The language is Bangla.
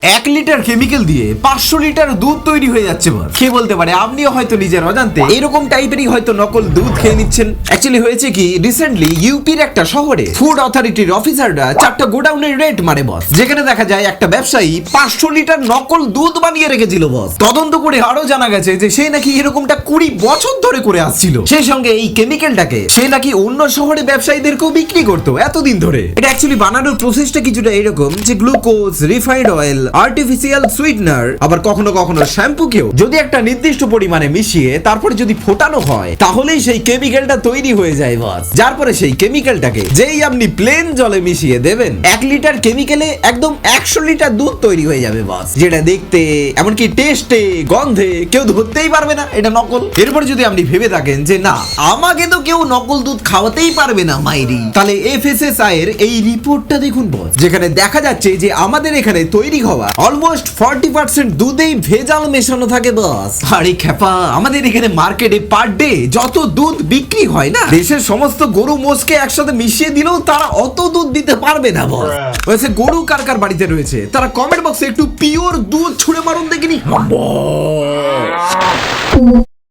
1 লিটার কেমিক্যাল দিয়ে 500 লিটার দুধ তৈরি হয়ে যাচ্ছে বস। কে বলতে পারে আপনিও হয়তো নিজের অজান্তে এরকম টাইপেরই হয়তো নকল দুধ খেয়ে নিচ্ছেন। অ্যাকচুয়ালি হয়েছে কি, রিসেন্টলি ইউপির একটা শহরে ফুড অথরিটির অফিসাররা 4টা গোডাউনের রেট মারে বস, যেখানে দেখা যায় একটা ব্যবসায়ী 500 লিটার নকল দুধ বানিয়ে রেখেছিল বস। তদন্ত করে আরো জানা গেছে যে সে নাকি এরকমটা 20 বছর ধরে করে আসছিল। সেই সঙ্গে এই কেমিক্যালটাকে সে নাকি অন্য শহরে ব্যবসায়ীদেরকেও বিক্রি করতো এতদিন ধরে। এটা অ্যাকচুয়ালি বানানোর প্রসেসটা কিছুটা এরকম যে glucose, refined oil, artificial sweetener, আবার কখনো কখনো শ্যাম্পুকেও যদি একটা নির্দিষ্ট পরিমাণে মিশিয়ে তারপরে যদি ফোটানো হয় তাহলেই সেই কেমিক্যালটা তৈরি হয়ে যায় বস। যার পরে সেই কেমিক্যালটাকে যেই আপনি প্লেন জলে মিশিয়ে দেবেন 1 লিটার কেমিক্যালে একদম 100 লিটার দুধ তৈরি হয়ে যাবে বস, যেটা দেখতে এমনকি টেস্টে গন্ধে কেউ ধরতেই পারবে না এটা নকল। এরপর যদি আপনি ভেবে থাকেন যে না আমাকে তো কেউ নকল দুধ খাওয়াতেই পারবে না মাইরি, তাহলে এফএসএসআই এর এই রিপোর্টটা দেখুন বস, যেখানে দেখা যাচ্ছে যে আমাদের এখানে তৈরি হওয়া অলমোস্ট 40% দুধেই ভেজাল মেশানো থাকে বস। আরে খেপা, আমাদের এখানে মার্কেটে পার ডে যত দুধ বিক্রি হয় না, দেশের সমস্ত গরু মোষকে একসাথে মিশিয়ে দিলেও তারা অত দুধ দিতে পারবে না বস। ওইসে গরু কার কার বাড়িতে রয়েছে তারা কমেন্ট বক্সে একটু পিওর দুধ ছুঁড়ে মারুন দেখিনি।